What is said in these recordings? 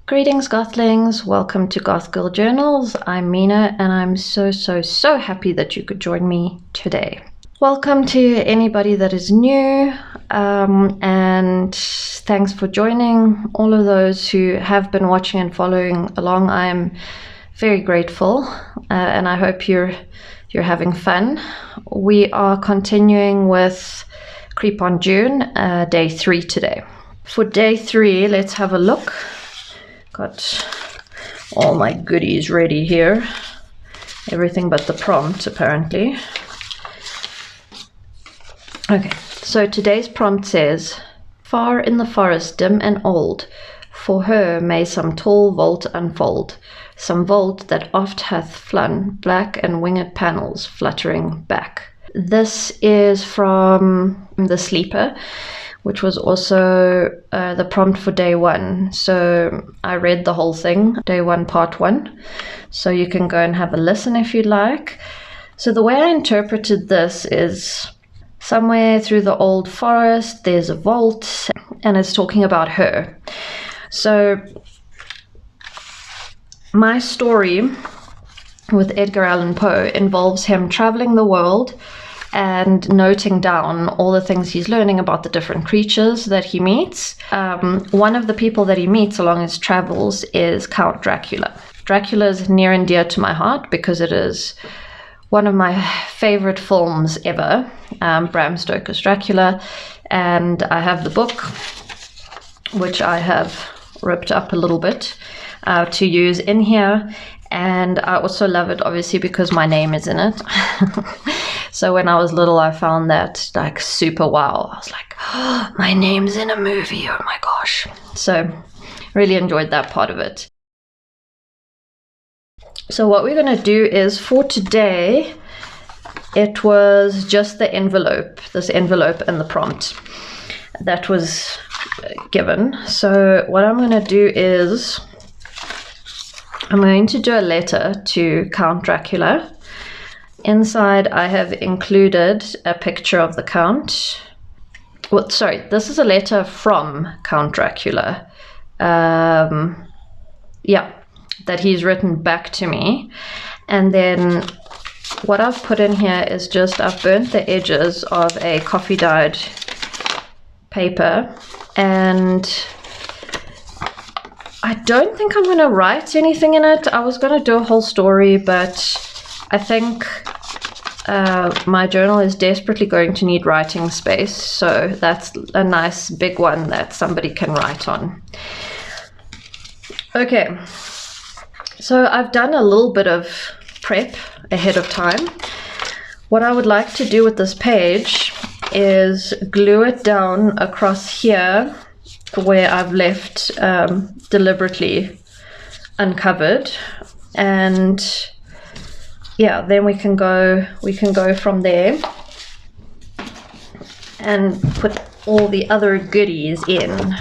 Greetings Gothlings, welcome to Gothgirljournals. I'm Mina and I'm so happy that you could join me today. Welcome to anybody that is new and thanks for joining. All of those who have been watching and following along, I'm very grateful and I hope you're having fun. We are continuing with Creep on June, day 3 today. For day 3, let's have a look. Got all my goodies ready here. Everything but the prompt, apparently. Okay, so today's prompt says, far in the forest dim and old, for her may some tall vault unfold, some vault that oft hath flung black and winged panels fluttering back. This is from The Sleeper, which was also the prompt for day 1. So I read the whole thing, day 1, part 1. So you can go and have a listen if you'd like. So the way I interpreted this is somewhere through the old forest, there's a vault, and it's talking about her. So my story with Edgar Allan Poe involves him traveling the world and noting down all the things he's learning about the different creatures that he meets. One of the people that he meets along his travels is Count Dracula. Dracula is near and dear to my heart because it is one of my favorite films ever, Bram Stoker's Dracula, and I have the book, which I have ripped up a little bit to use in here. And I also love it, obviously, because my name is in it. So when I was little, I found that like super wow. I was like, oh, my name's in a movie. Oh my gosh. So really enjoyed that part of it. So what we're going to do is for today, it was just the envelope, this envelope and the prompt that was given. So what I'm going to do is I'm going to do a letter to Count Dracula. Inside I have included a picture of the Count. Well, sorry, this is a letter from Count Dracula. Yeah, that he's written back to me. And then what I've put in here is just I've burnt the edges of a coffee dyed paper, and I don't think I'm going to write anything in it. I was going to do a whole story, but I think my journal is desperately going to need writing space, so that's a nice big one that somebody can write on. Okay, so I've done a little bit of prep ahead of time. What I would like to do with this page is glue it down across here where I've left deliberately uncovered, and yeah, then we can go from there and put all the other goodies in.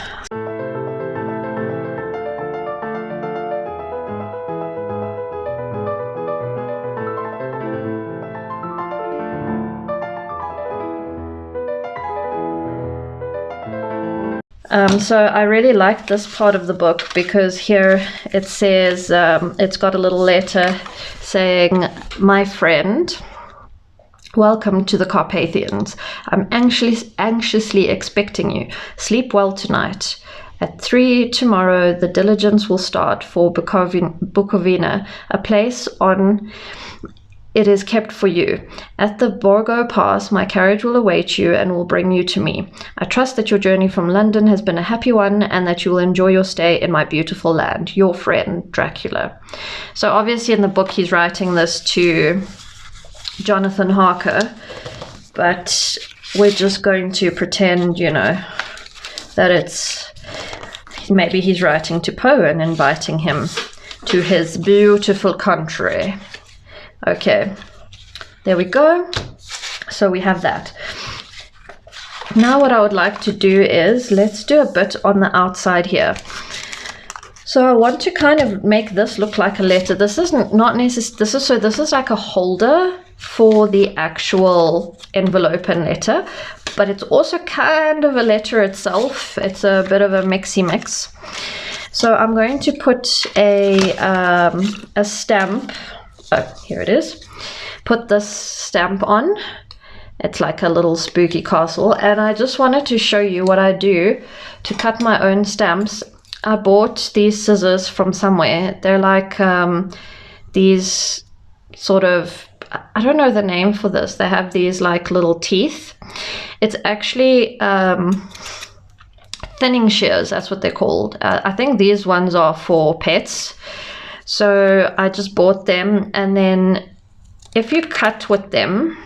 So I really like this part of the book because here it says, it's got a little letter saying, my friend, welcome to the Carpathians. I'm anxiously expecting you. Sleep well tonight. At 3 tomorrow, the diligence will start for Bukovina, a place on it is kept for you. At the Borgo Pass, my carriage will await you and will bring you to me. I trust that your journey from London has been a happy one and that you will enjoy your stay in my beautiful land. Your friend, Dracula. So obviously in the book he's writing this to Jonathan Harker, but we're just going to pretend, you know, that it's maybe he's writing to Poe and inviting him to his beautiful country. Okay, there we go. So we have that. Now what I would like to do is let's do a bit on the outside here. So I want to kind of make this look like a letter. This isn't not necessarily, this is like a holder for the actual envelope and letter, but it's also kind of a letter itself. It's a bit of a mixy mix. So I'm going to put a stamp. Oh, here it is. Put this stamp on. It's like a little spooky castle, and I just wanted to show you what I do to cut my own stamps. I bought these scissors from somewhere. They're like these sort of, I don't know the name for this. They have these like little teeth. It's actually thinning shears, that's what they're called. I think these ones are for pets. So I just bought them, and then if you cut with them,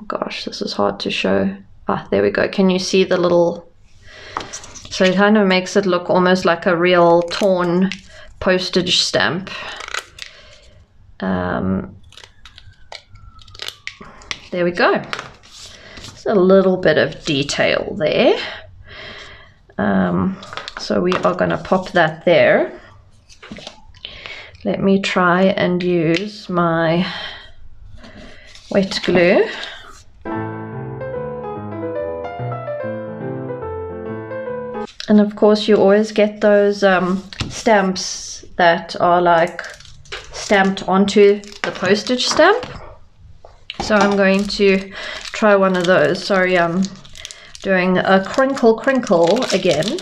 gosh, this is hard to show. Ah, there we go. Can you see the little, so it kind of makes it look almost like a real torn postage stamp. There we go. There's a little bit of detail there. So we are going to pop that there. Let me try and use my wet glue. And of course you always get those stamps that are like stamped onto the postage stamp. So I'm going to try one of those. Sorry, I'm doing a crinkle again.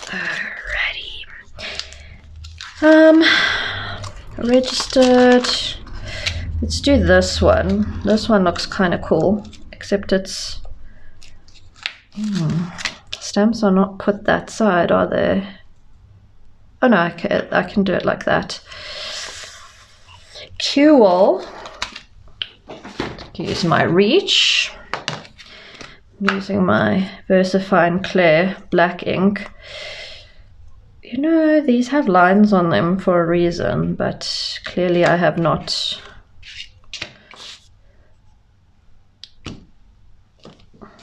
Alrighty. Registered. Let's do this one. This one looks kind of cool, except it's stamps are not put that side, are they? Oh no, I can do it like that. Cool. Use my reach. I'm using my VersaFine Clear black ink. You know, these have lines on them for a reason, but clearly I have not.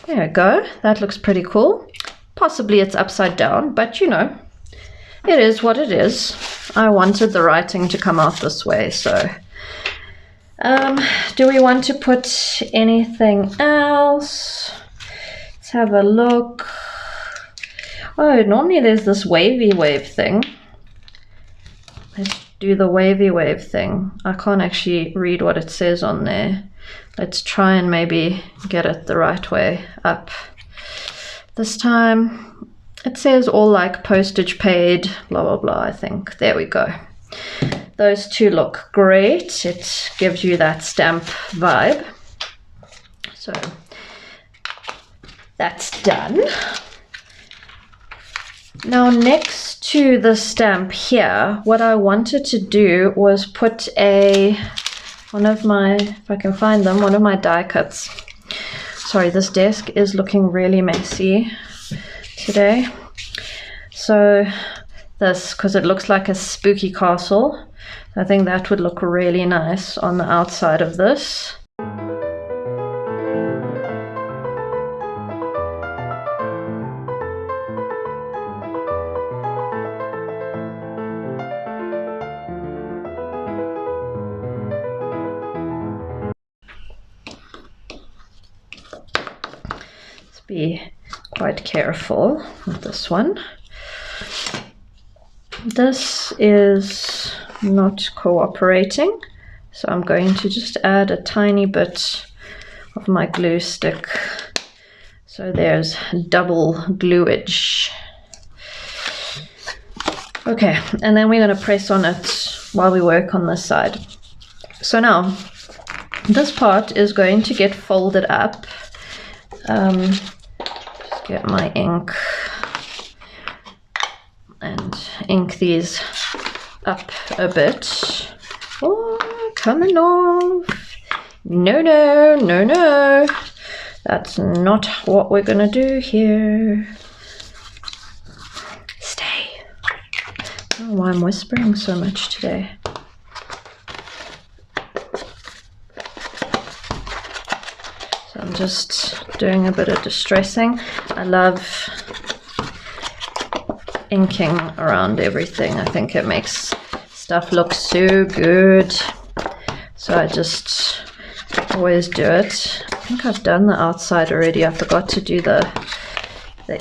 There we go. That looks pretty cool. Possibly it's upside down, but you know, it is what it is. I wanted the writing to come out this way, so. Do we want to put anything else? Let's have a look. Oh, normally there's this wavy wave thing. Let's do the wavy wave thing. I can't actually read what it says on there. Let's try and maybe get it the right way up. This time it says all like postage paid, blah, blah, blah, I think. There we go. Those two look great. It gives you that stamp vibe. So that's done. Now next to the stamp here, what I wanted to do was put one of my, if I can find them, one of my die cuts. Sorry, this desk is looking really messy today. So this, because it looks like a spooky castle, I think that would look really nice on the outside of this. Let's be quite careful with this one. This is not cooperating, so I'm going to just add a tiny bit of my glue stick. So there's double gluage. Okay, and then we're going to press on it while we work on this side. So now this part is going to get folded up. Just get my ink and ink these up a bit. Oh, coming off. No, no, no, no. That's not what we're gonna do here. Stay. I don't know why I'm whispering so much today. So I'm just doing a bit of distressing. I love inking around everything. I think it makes stuff look so good. So I just always do it. think I've done the outside already. I forgot to do the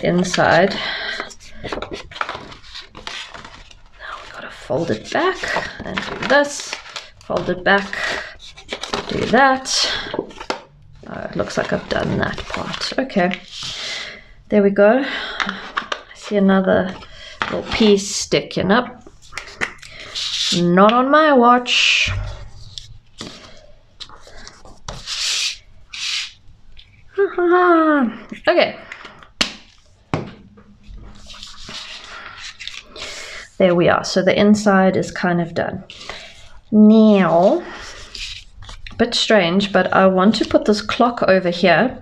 inside. Now we've got to fold it back and do this. Fold it back, do that. Oh, it looks like I've done that part. Okay, there we go. I see another little piece sticking up. Not on my watch. Okay. There we are. So the inside is kind of done. Now, a bit strange, but I want to put this clock over here,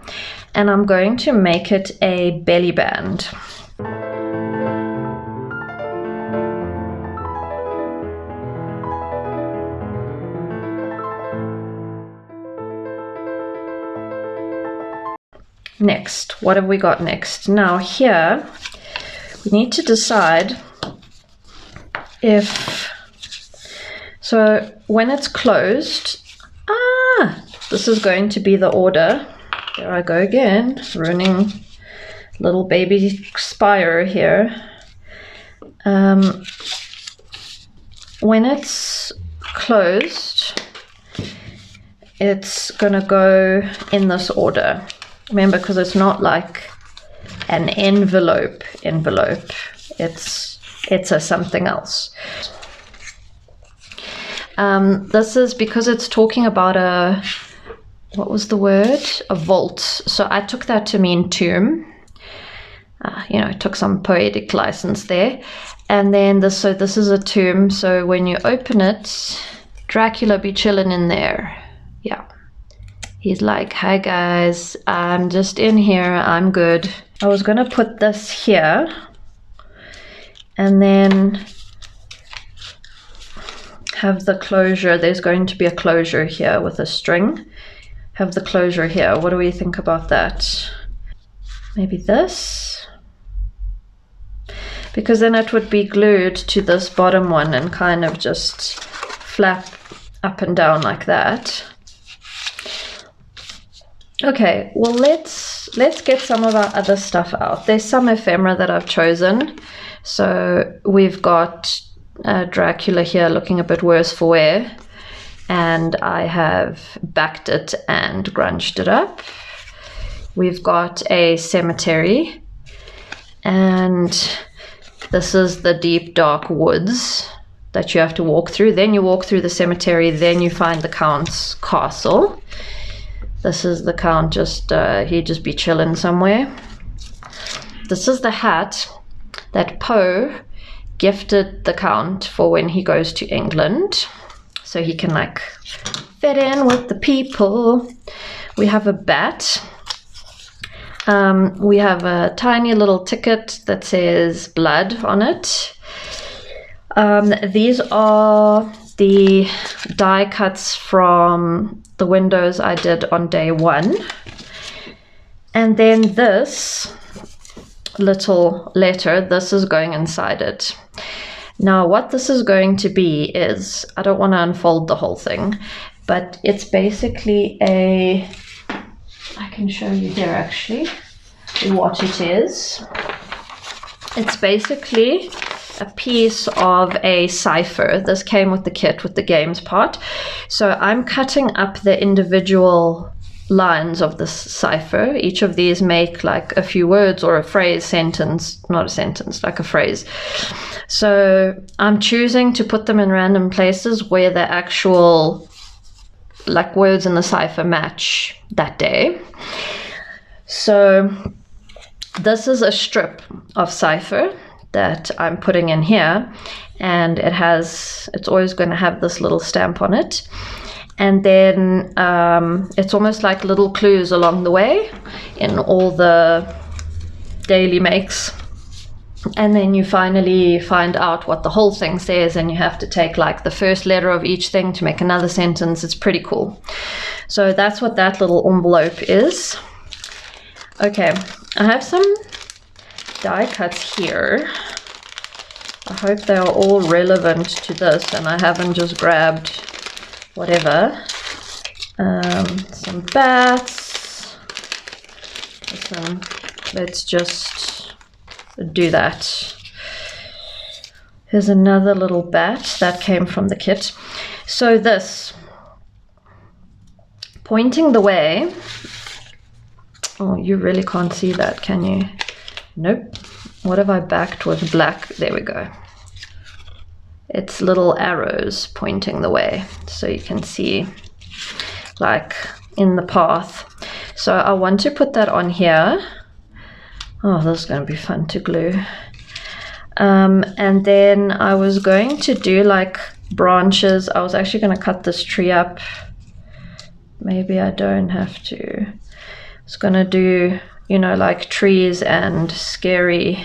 and I'm going to make it a belly band. Next, what have we got next? Now here, we need to decide if, so when it's closed, this is going to be the order. There I go again, ruining little baby Spire here. When it's closed, it's gonna go in this order. Remember, because it's not like an envelope. It's a something else. This is because it's talking about a, what was the word? A vault. So I took that to mean tomb. You know, I took some poetic license there. And then this, so this is a tomb. So when you open it, Dracula be chilling in there. Yeah. He's like, hi guys, I'm just in here, I'm good. I was gonna put this here and then have the closure. There's going to be a closure here with a string. Have the closure here. What do we think about that? Maybe this? Because then it would be glued to this bottom one and kind of just flap up and down like that. Okay, well let's get some of our other stuff out. There's some ephemera that I've chosen. So we've got Dracula here looking a bit worse for wear, and I have backed it and grunged it up. We've got a cemetery, and this is the deep dark woods that you have to walk through. Then you walk through the cemetery, then you find the Count's castle. This is the Count, just he'd just be chilling somewhere. This is the hat that Poe gifted the Count for when he goes to England, so he can like fit in with the people. We have a bat. We have a tiny little ticket that says blood on it. These are the die cuts from the windows I did on day one. And then this little letter, this is going inside it. Now what this is going to be is, I don't want to unfold the whole thing, but it's basically a, I can show you here actually what it is. It's basically a piece of a cipher. This came with the kit, with the games part. So I'm cutting up the individual lines of this cipher. Each of these make like a few words or a phrase, sentence, not a sentence, like a phrase. So I'm choosing to put them in random places where the actual like words in the cipher match that day. So this is a strip of cipher that I'm putting in here, and it's always going to have this little stamp on it, and then it's almost like little clues along the way in all the daily makes, and then you finally find out what the whole thing says, and you have to take like the first letter of each thing to make another sentence. It's pretty cool. So that's what that little envelope is. Okay, I have some die cuts here. I hope they are all relevant to this and I haven't just grabbed whatever. Some bats, and let's just do that. Here's another little bat that came from the kit. So this, pointing the way, oh, you really can't see that, can you? Nope. What have I backed with black? There we go. It's little arrows pointing the way, so you can see like in the path. So I want to put that on here. Oh, this is going to be fun to glue. And then I was going to do like branches. I was actually going to cut this tree up. Maybe I don't have to. I was going to do, you know, like trees and scary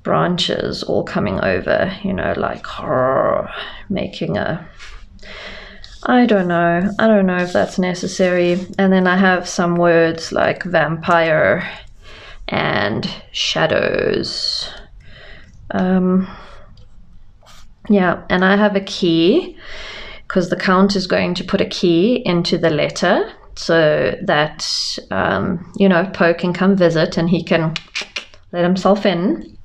branches all coming over, you know, like making a, I don't know if that's necessary. And then I have some words like vampire and shadows. Yeah, and I have a key because the Count is going to put a key into the letter so that you know, Poe can come visit and he can let himself in.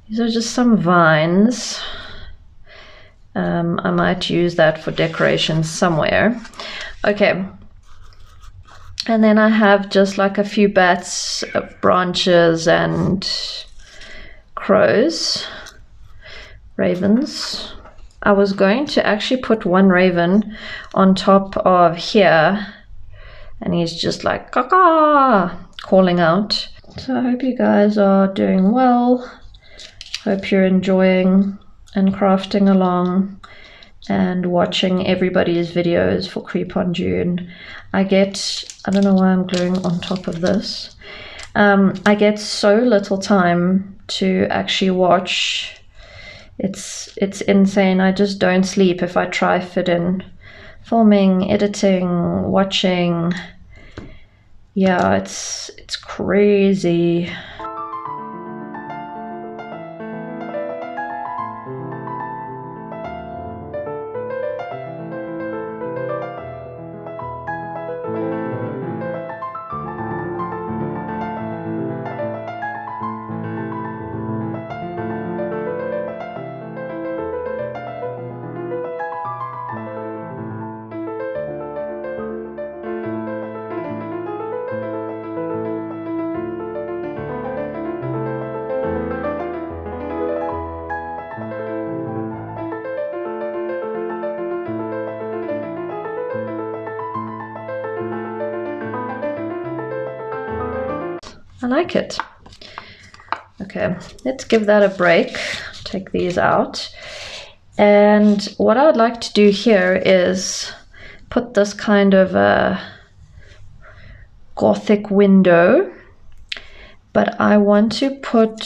These are just some vines. I might use that for decoration somewhere. Okay. And then I have just like a few bats, branches and crows, ravens. I was going to actually put one raven on top of here, and he's just like caw, calling out. So I hope you guys are doing well. Hope you're enjoying and crafting along and watching everybody's videos for Creep on June. I don't know why I'm gluing on top of this. I get so little time to actually watch. It's insane. I just don't sleep if I try fit in filming, editing, watching. Yeah, it's crazy. I like it. Okay, let's give that a break. Take these out. And what I would like to do here is put this kind of a Gothic window, but I want to put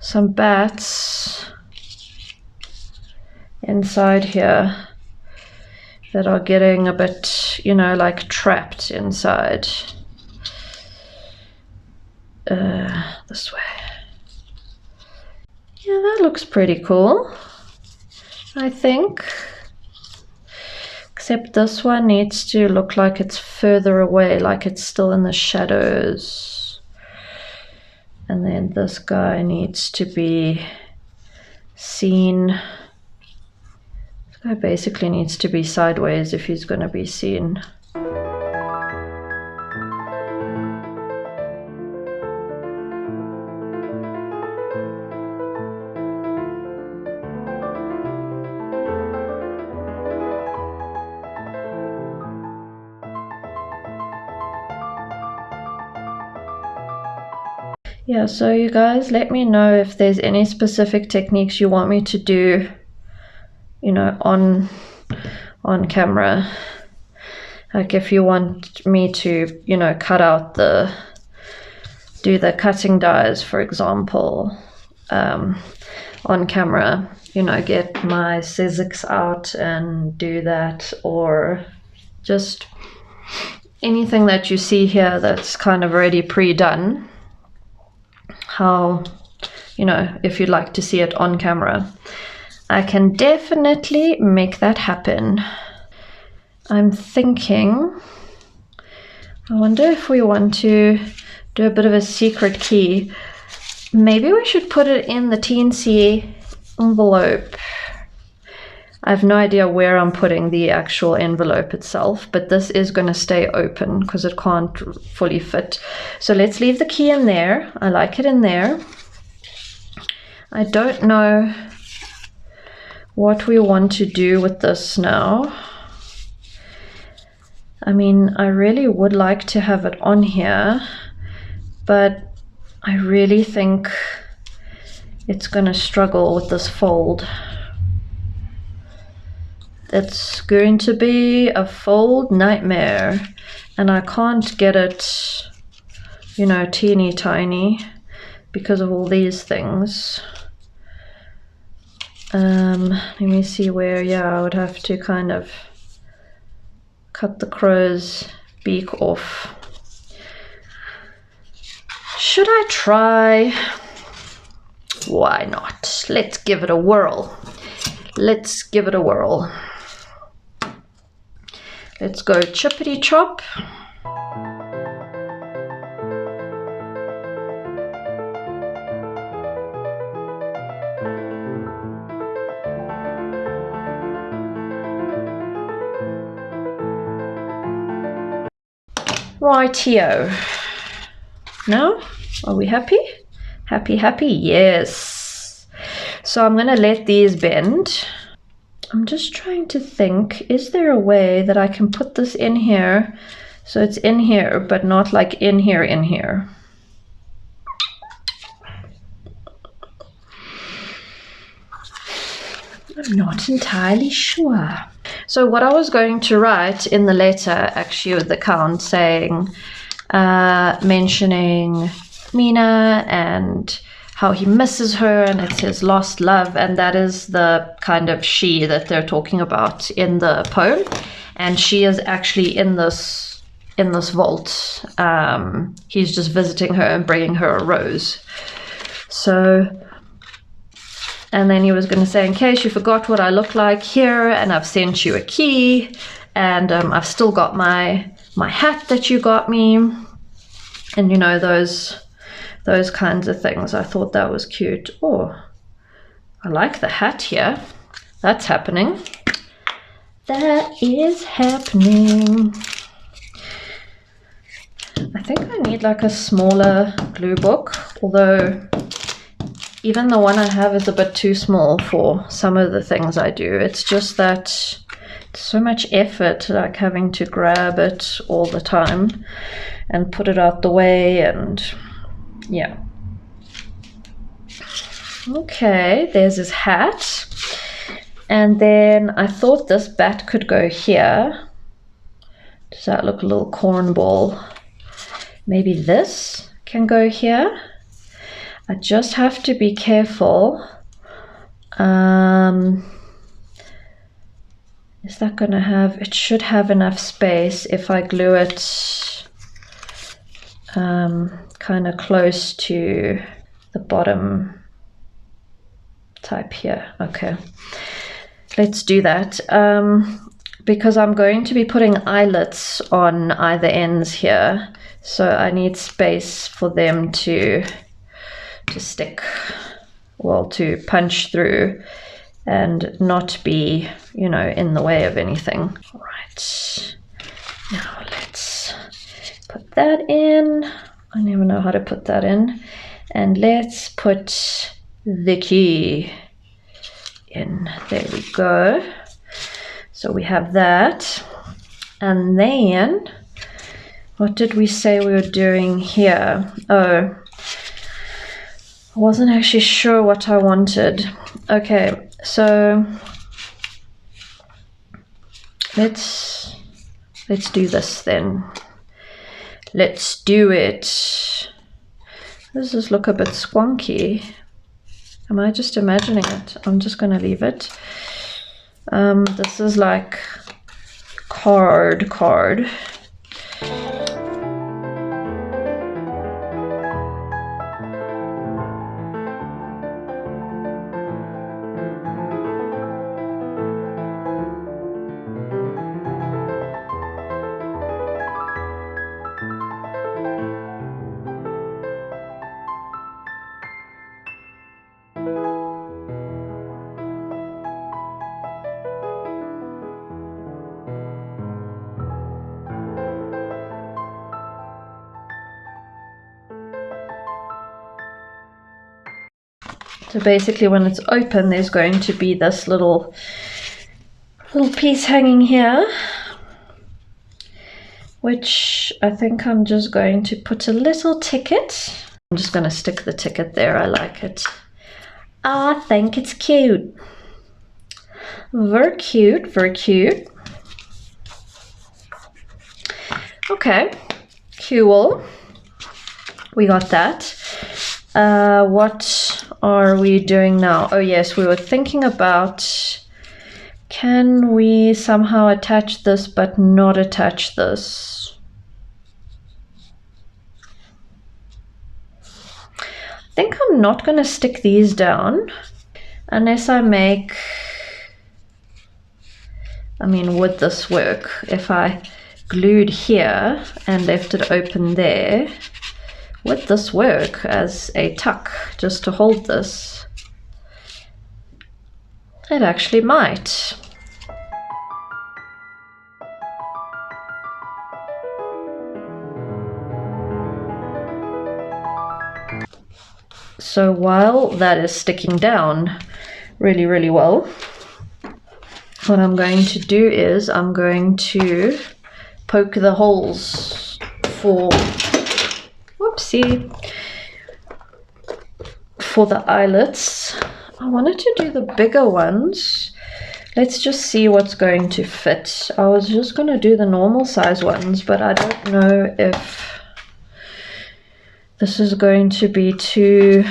some bats inside here that are getting a bit, you know, like trapped inside. This way. Yeah, that looks pretty cool, I think. Except this one needs to look like it's further away, like it's still in the shadows. And then this guy needs to be seen. This guy basically needs to be sideways if he's going to be seen. Yeah, so you guys let me know if there's any specific techniques you want me to do, you know, on camera. Like if you want me to, you know, cut out do the cutting dies, for example, on camera, you know, get my Sizzix out and do that, or just anything that you see here that's kind of already pre-done. How, you know, if you'd like to see it on camera, I can definitely make that happen. I'm thinking I wonder if we want to do a bit of a secret key. Maybe we should put it in the TNC envelope. I have no idea where I'm putting the actual envelope itself, but this is going to stay open because it can't fully fit. So let's leave the key in there. I like it in there. I don't know what we want to do with this now. I mean, I really would like to have it on here, but I really think it's going to struggle with this fold. It's going to be a fold nightmare, and I can't get it, you know, teeny tiny because of all these things. Let me see where, yeah, I would have to kind of cut the crow's beak off. Should I try? Why not? Let's give it a whirl. Let's give it a whirl. Let's go chippity chop. Rightio. Now, are we happy? Happy, happy? Yes. So I'm going to let these bend. I'm just trying to think, is there a way that I can put this in here so it's in here, but not like in here, in here? I'm not entirely sure. So what I was going to write in the letter, actually, with the count saying, mentioning Mina and how he misses her, and it's his lost love, and that is the kind of she that they're talking about in the poem, and she is actually in this vault. He's just visiting her and bringing her a rose. So, and then he was going to say, in case you forgot what I look like, here, and I've sent you a key, and I've still got my hat that you got me, and you know, those kinds of things. I thought that was cute. Oh, I like the hat here. That's happening. That is happening. I think I need like a smaller glue book, although even the one I have is a bit too small for some of the things I do. It's just that it's so much effort, like having to grab it all the time and put it out the way, and yeah. Okay, there's his hat. And then I thought this bat could go here. Does that look a little cornball? Maybe this can go here. I just have to be careful. Is that going to have, it should have enough space if I glue it kind of close to the bottom type here. Okay, let's do that. Because I'm going to be putting eyelets on either ends here, so I need space for them to stick, well, to punch through and not be, you know, in the way of anything. All right, now let's put that in. I never know how to put that in. And let's put the key in. There we go. So we have that. And then, what did we say we were doing here? Oh, I wasn't actually sure what I wanted. Okay, so let's do this then. Let's do it. Does this look a bit squonky? Am I just imagining it? I'm just going to leave it. This is like card. So basically when it's open, there's going to be this little piece hanging here, which I think I'm just going to put a little ticket. I'm just going to stick the ticket there. I like it. I think it's cute. Very cute, very cute. Okay, cool. We got that. What are we doing now? Oh yes, we were thinking about, can we somehow attach this but not attach this? I think I'm not going to stick these down unless I make, I mean, would this work if I glued here and left it open there? Would this work as a tuck just to hold this? It actually might. So while that is sticking down really, really well, what I'm going to do is I'm going to poke the holes for, whoopsie, for the eyelets. I wanted to do the bigger ones. Let's just see what's going to fit. I was just going to do the normal size ones, but I don't know if this is going to be too...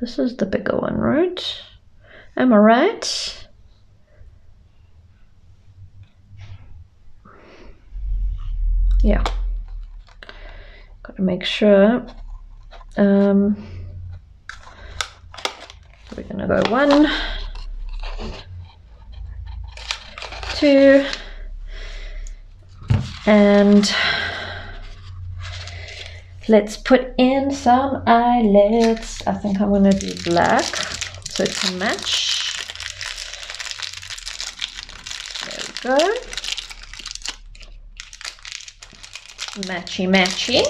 This is the bigger one, right? Am I right? Yeah. Got to make sure. We're gonna go 1, 2, and let's put in some eyelets. I think I'm gonna do black so it can match. There we go. Matchy matchy.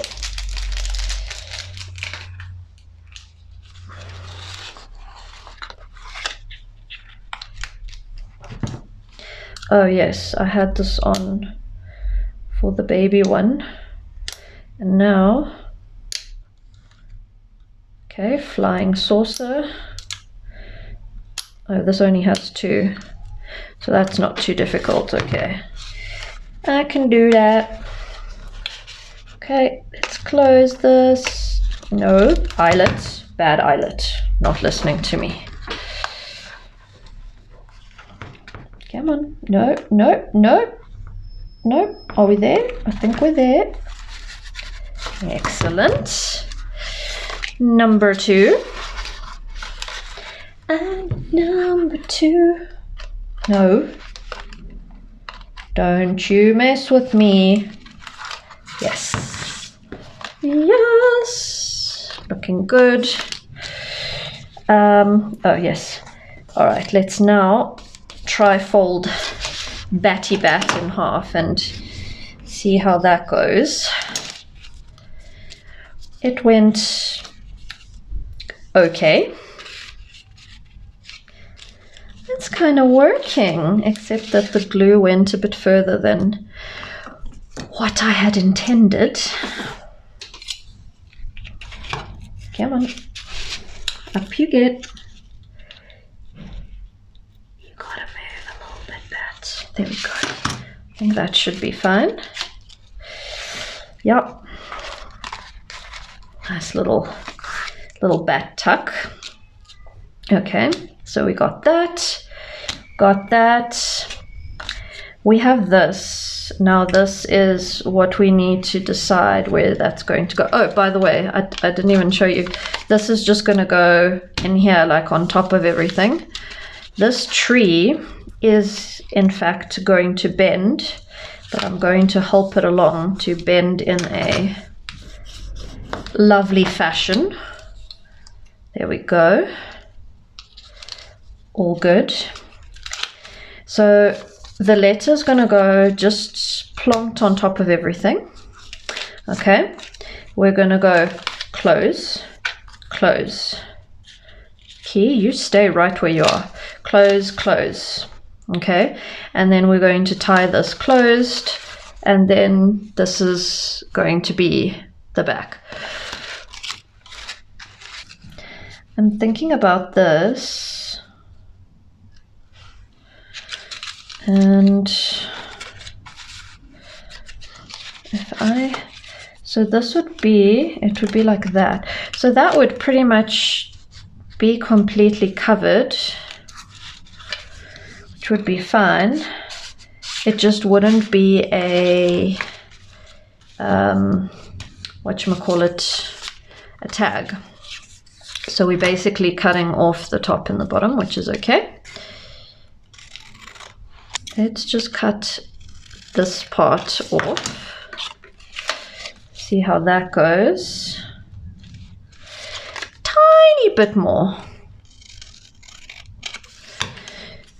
Oh yes, I had this on for the baby one, and now, okay, flying saucer. Oh, this only has 2, so that's not too difficult. Okay, I can do that. Okay, let's close this. No, eyelet, bad eyelet, not listening to me. Come on, no, no, no, no. Are we there? I think we're there. Excellent. Number 2. And number 2. No. Don't you mess with me. Yes. Yes. Looking good. Oh, yes. All right, let's now try fold Batty Bat in half and see how that goes. It went okay. It's kind of working, except that the glue went a bit further than what I had intended. Come on, up you get. You gotta move a little bit, Bat. There we go. I think that should be fine. Yep. Nice little bat tuck. Okay, so we got that. Got that. We have this. Now this is what we need to decide where that's going to go. Oh, by the way, I didn't even show you. This is just going to go in here, like on top of everything. This tree is in fact going to bend, but I'm going to help it along to bend in a lovely fashion. There we go. All good. So the letter's going to go just plonked on top of everything. Okay, we're going to go close, close. Key, you stay right where you are. Close, close. Okay, and then we're going to tie this closed, and then this is going to be the back. I'm thinking about this, and so this would be, it would be like that. So that would pretty much be completely covered, which would be fine. It just wouldn't be a, whatchamacallit, a tag. So we're basically cutting off the top and the bottom, which is okay. Let's just cut this part off. See how that goes. Tiny bit more.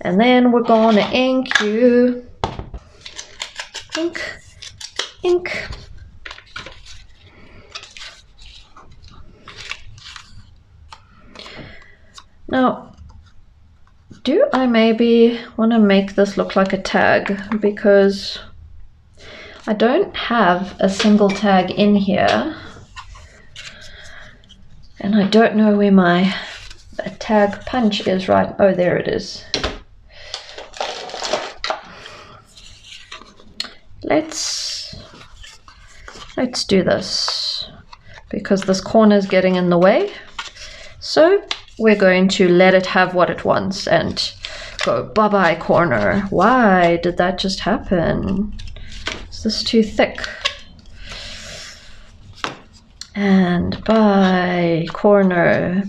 And then we're going to ink you. Ink, ink. Now, do I maybe want to make this look like a tag? Because I don't have a single tag in here. And I don't know where my tag punch is right. Oh, there it is. Let's do this, because this corner is getting in the way. So we're going to let it have what it wants and go bye-bye corner. Why did that just happen? Is this too thick? And bye corner.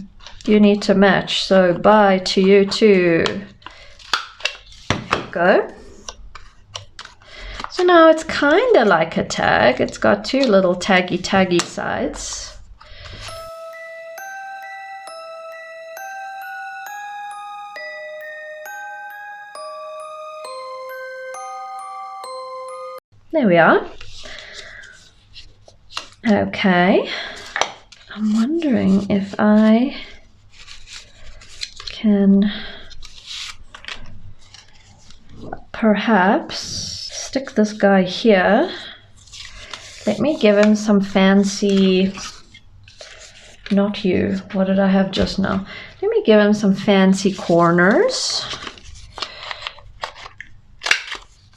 You need to match, so bye to you too. Go. So now it's kind of like a tag. It's got two little taggy sides. There we are. Okay. I'm wondering if I can perhaps stick this guy here. Let me give him some fancy, not you, what did I have just now? Let me give him some fancy corners.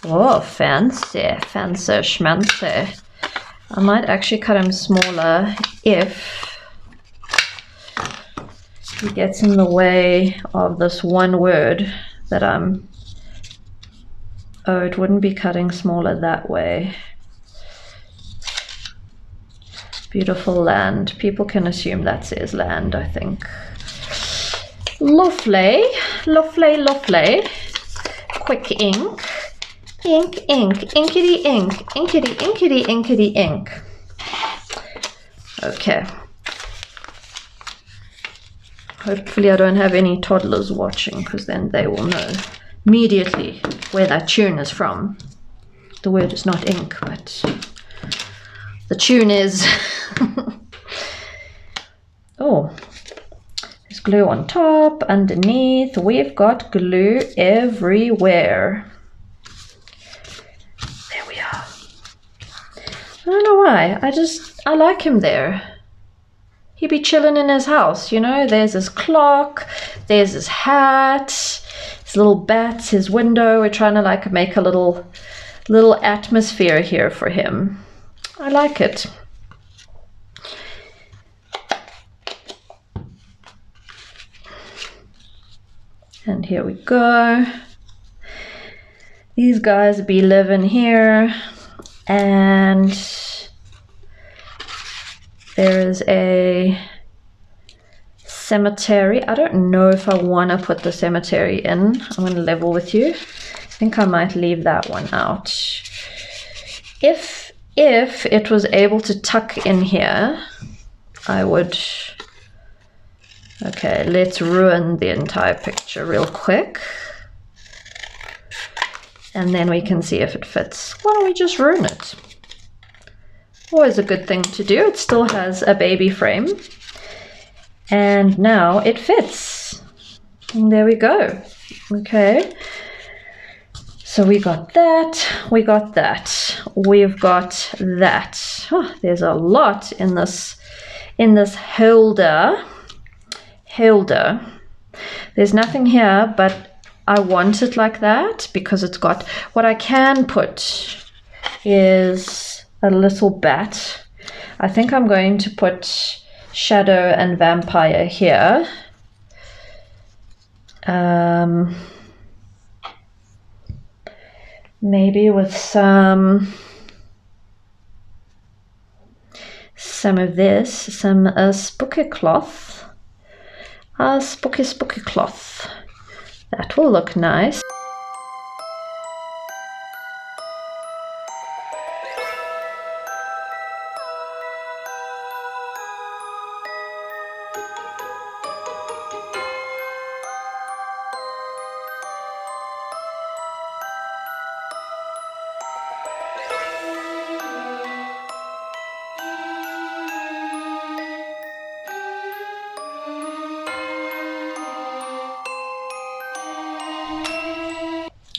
Oh, fancy schmancy. I might actually cut him smaller if he gets in the way of this one word that I'm... Oh, it wouldn't be cutting smaller that way. Beautiful land. People can assume that says land, I think. Lovely, lovely, lovely. Quick ink. Ink, ink, inkity ink, inkity, inkity, inkity ink. Okay. Hopefully I don't have any toddlers watching, because then they will know immediately where that tune is from. The word is not ink, but the tune is. Oh, there's glue on top, underneath. We've got glue everywhere. I don't know why, I like him there. He'd be chilling in his house, you know. There's his clock, there's his hat, his little bats, his window. We're trying to like make a little atmosphere here for him. I like it. And here we go. These guys be living here. And there is a cemetery. I don't know if I want to put the cemetery in. I'm going to level with you. I think I might leave that one out. If it was able to tuck in here, I would. Okay, let's ruin the entire picture real quick. and then we can see if it fits. Why don't we just ruin it? Always a good thing to do. It still has a baby frame. And now it fits. And there we go. Okay. So we got that. We got that. We've got that. Oh, there's a lot in this holder. There's nothing here, but I want it like that because it's got, what I can put is a little bat. I think I'm going to put Shadow and Vampire here. Maybe with some of this, some spooky cloth. Spooky cloth. That will look nice.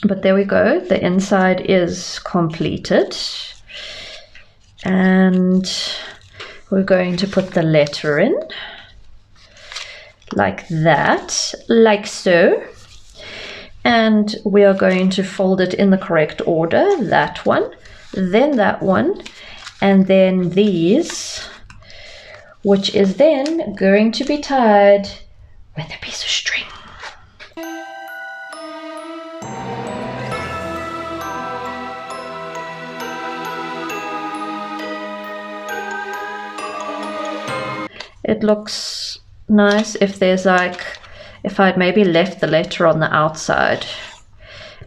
But there we go, the inside is completed. And we're going to put the letter in, like that, like so. And we are going to fold it in the correct order, that one, then that one, and then these, which is then going to be tied with a piece of string. It looks nice if there's like, if I'd maybe left the letter on the outside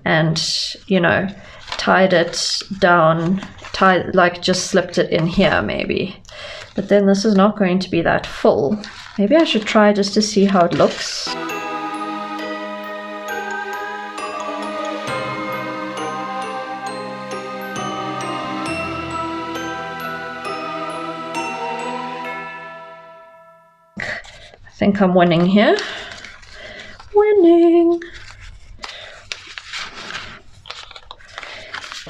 and, you know, tied it down, like just slipped it in here maybe. But then this is not going to be that full. Maybe I should try just to see how it looks. I think I'm winning here. Winning.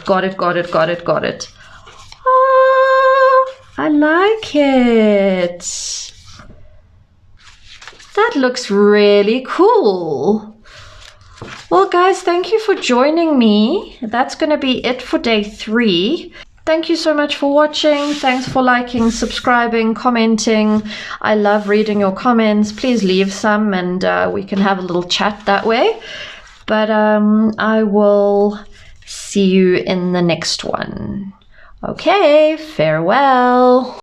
Got it. Oh, I like it. That looks really cool. Well, guys, thank you for joining me. That's going to be it for day 3. Thank you so much for watching. Thanks for liking, subscribing, commenting. I love reading your comments. Please leave some and we can have a little chat that way. But I will see you in the next one. Okay, farewell.